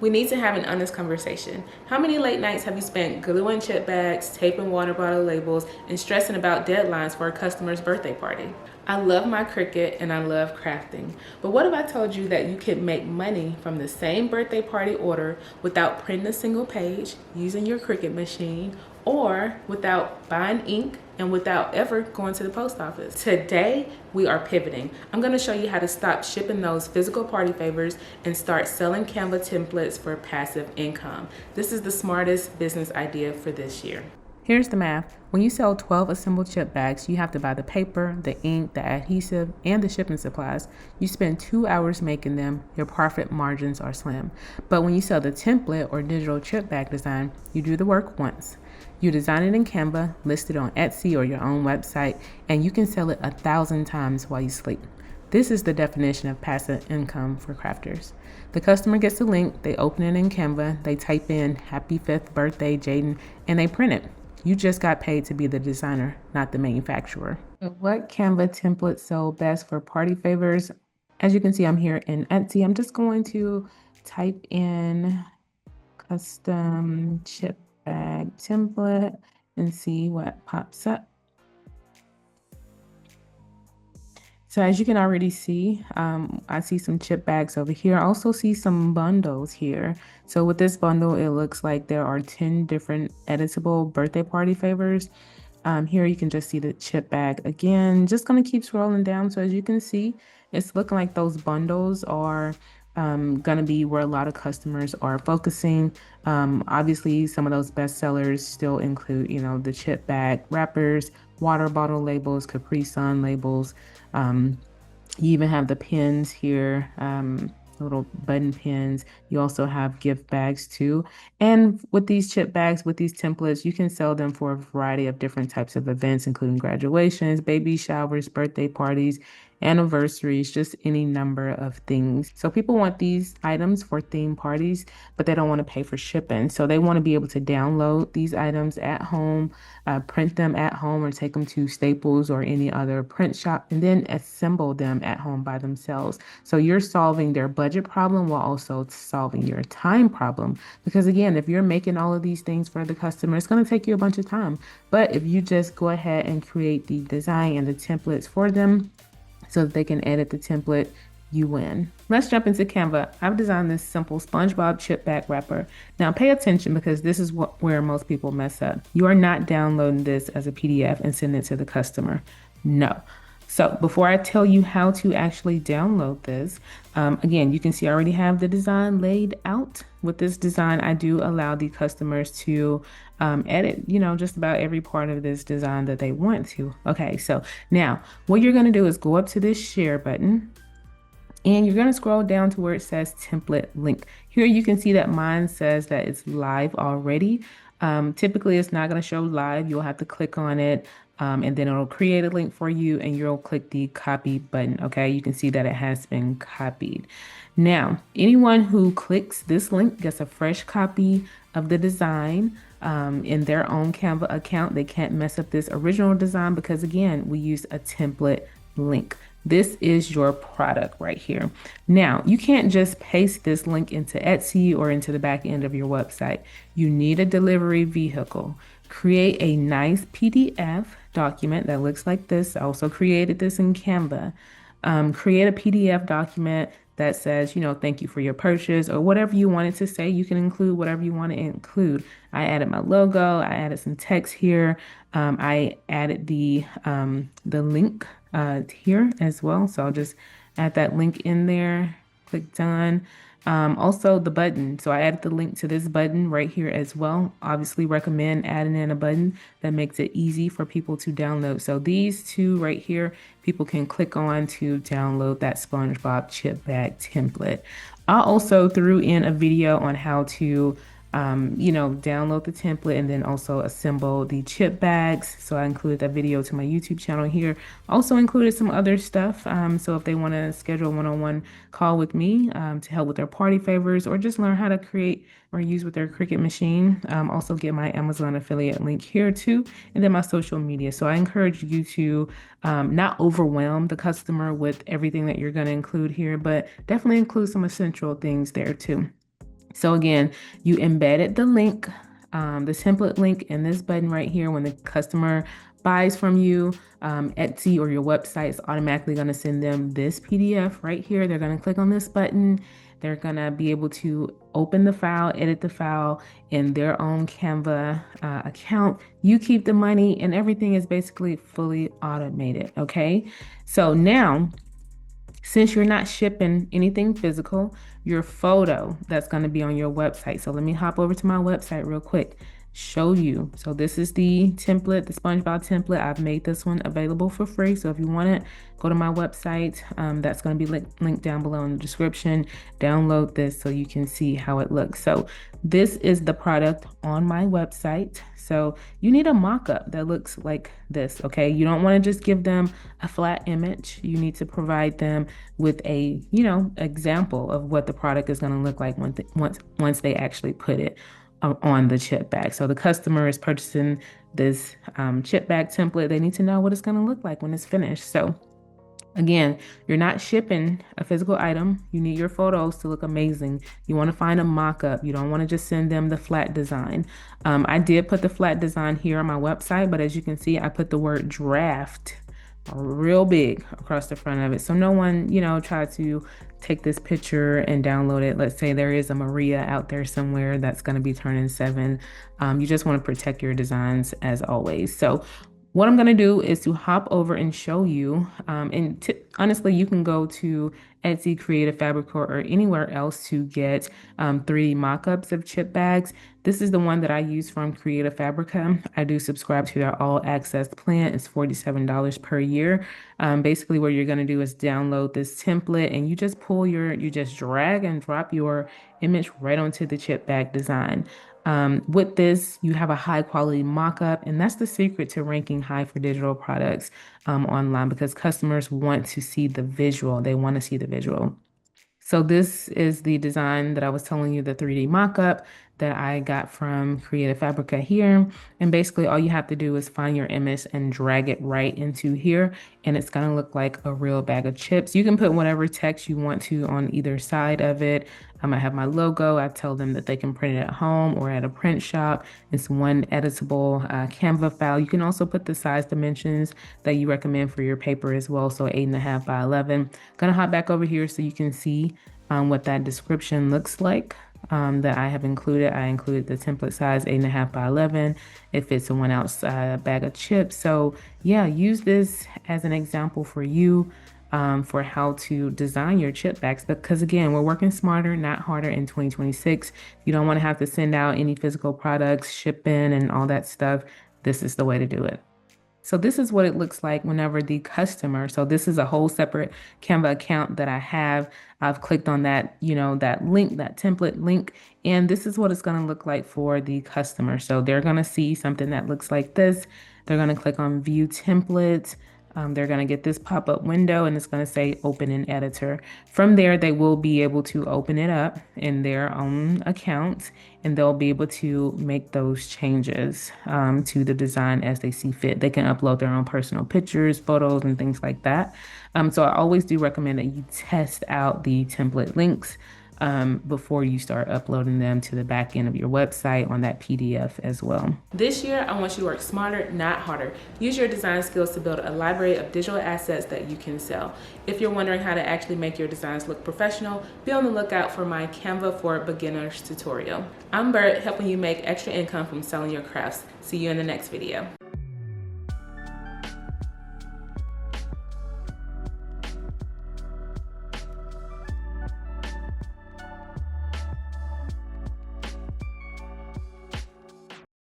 We need to have an honest conversation. How many late nights have you spent gluing chip bags, taping water bottle labels, and stressing about deadlines for a customer's birthday party? I love my Cricut and I love crafting, but what if I told you that you could make money from the same birthday party order without printing a single page, using your Cricut machine, or without buying ink and without ever going to the post office? Today, we are pivoting. I'm gonna show you how to stop shipping those physical party favors and start selling Canva templates for passive income. This is the smartest business idea for this year. Here's the math. When you sell 12 assembled chip bags, you have to buy the paper, the ink, the adhesive, and the shipping supplies. You spend 2 hours making them. Your profit margins are slim. But when you sell the template or digital chip bag design, you do the work once. You design it in Canva, list it on Etsy or your own website, and you can sell it 1,000 times while you sleep. This is the definition of passive income for crafters. The customer gets a link, they open it in Canva, they type in happy 5th birthday Jaden, and they print it. You just got paid to be the designer, not the manufacturer. So what Canva templates sell best for party favors? As you can see, I'm here in Etsy. I'm just going to type in custom chip bag template and see what pops up. So as you can already see, I see some chip bags over here. I also see some bundles here. So with this bundle, it looks like there are 10 different editable birthday party favors. Here you can just see the chip bag again. Just gonna keep scrolling down. So as you can see, it's looking like those bundles are gonna be where a lot of customers are focusing. Obviously, some of those best sellers still include, the chip bag wrappers, water bottle labels, Capri Sun labels. You even have the pins here, little button pins. You also have gift bags too. And with these chip bags, with these templates, you can sell them for a variety of different types of events, including graduations, baby showers, birthday parties, anniversaries, just any number of things. So people want these items for theme parties, but they don't want to pay for shipping. So they want to be able to download these items at home, print them at home, or take them to Staples or any other print shop, and then assemble them at home by themselves. So you're solving their budget problem while also solving your time problem. Because again, if you're making all of these things for the customer, it's going to take you a bunch of time. But if you just go ahead and create the design and the templates for them, so that they can edit the template, you win. Let's jump into Canva. I've designed this simple SpongeBob chip bag wrapper. Now pay attention because this is where most people mess up. You are not downloading this as a PDF and sending it to the customer. No. So before I tell you how to actually download this, again, you can see I already have the design laid out. With this design, I do allow the customers to edit, just about every part of this design that they want to. Okay, so now what you're going to do is go up to this share button and you're going to scroll down to where it says template link. Here you can see that mine says that it's live already. Typically, it's not going to show live. You'll have to click on it. And then it'll create a link for you and you'll click the copy button. Okay, you can see that it has been copied. Now, anyone who clicks this link gets a fresh copy of the design in their own Canva account. They can't mess up this original design because again, we use a template link. This is your product right here. Now, you can't just paste this link into Etsy or into the back end of your website. You need a delivery vehicle. Create a nice PDF document that looks like this. I also created this in Canva. Create a PDF document that says, thank you for your purchase or whatever you want it to say. You can include whatever you want to include. I added my logo. I added some text here. I added the link here as well. So I'll just add that link in there. Click done. Also the button. So I added the link to this button right here as well. Obviously recommend adding in a button that makes it easy for people to download. So these two right here, people can click on to download that SpongeBob chip bag template. I also threw in a video on how to download the template and then also assemble the chip bags. So I included that video to my YouTube channel here. Also included some other stuff. So if they want to schedule a one-on-one call with me to help with their party favors or just learn how to create or use with their Cricut machine, also get my Amazon affiliate link here too, and then my social media. So I encourage you to not overwhelm the customer with everything that you're going to include here, but definitely include some essential things there too. So again, you embedded the link, the template link in this button right here. When the customer buys from you, Etsy or your website is automatically going to send them this PDF right here. They're going to click on this button. They're going to be able to open the file, edit the file in their own Canva account. You keep the money and everything is basically fully automated. Okay. So now, since you're not shipping anything physical, your photo that's going to be on your website. So let me hop over to my website real quick, show you. So this is the template, the SpongeBob template. I've made this one available for free. So if you want it, go to my website. That's going to be linked down below in the description. Download this so you can see how it looks. So this is the product on my website. So you need a mock-up that looks like this, okay? You don't want to just give them a flat image. You need to provide them with a, example of what the product is going to look like once they actually put it on the chip bag. So the customer is purchasing this chip bag template. They need to know what it's going to look like when it's finished. So again, you're not shipping a physical item. You need your photos to look amazing. You want to find a mock-up. You don't want to just send them the flat design. I did put the flat design here on my website, but as you can see, I put the word draft real big across the front of it. So no one, try to take this picture and download it. Let's say there is a Maria out there somewhere that's going to be turning 7. You just want to protect your designs as always. So what I'm going to do is to hop over and show you, honestly, you can go to Etsy, Creative Fabric, or anywhere else to get 3D mock-ups of chip bags. This is the one that I use from Creative Fabrica. I do subscribe to their all access plan. It's $47 per year. Basically what you're going to do is download this template and you just you just drag and drop your image right onto the chip bag design. With this, you have a high quality mock-up, and that's the secret to ranking high for digital products online, because customers want to see the visual. They want to see the visual. So this is the design that I was telling you, the 3D mock-up that I got from Creative Fabrica here. And basically all you have to do is find your image and drag it right into here. And it's going to look like a real bag of chips. You can put whatever text you want to on either side of it. I have my logo. I tell them that they can print it at home or at a print shop. It's one editable Canva file. You can also put the size dimensions that you recommend for your paper as well. So 8.5 by 11. Gonna hop back over here so you can see what that description looks like that I have included. I included the template size 8.5 by 11. It fits a 1 ounce bag of chips. So yeah, use this as an example for you. For how to design your chip bags, because again, we're working smarter, not harder in 2026. You don't want to have to send out any physical products, shipping and all that stuff. This is the way to do it. So this is what it looks like whenever the customer, so this is a whole separate Canva account that I have. I've clicked on that, that link, that template link, and this is what it's going to look like for the customer. So they're going to see something that looks like this. They're going to click on view template. They're going to get this pop-up window and it's going to say open in editor. From there, they will be able to open it up in their own account and they'll be able to make those changes to the design as they see fit. They can upload their own personal pictures, photos, and things like that. So I always do recommend that you test out the template links before you start uploading them to the back end of your website on that PDF as well. This year, I want you to work smarter, not harder. Use your design skills to build a library of digital assets that you can sell. If you're wondering how to actually make your designs look professional, be on the lookout for my Canva for Beginners tutorial. I'm Bert, helping you make extra income from selling your crafts. See you in the next video.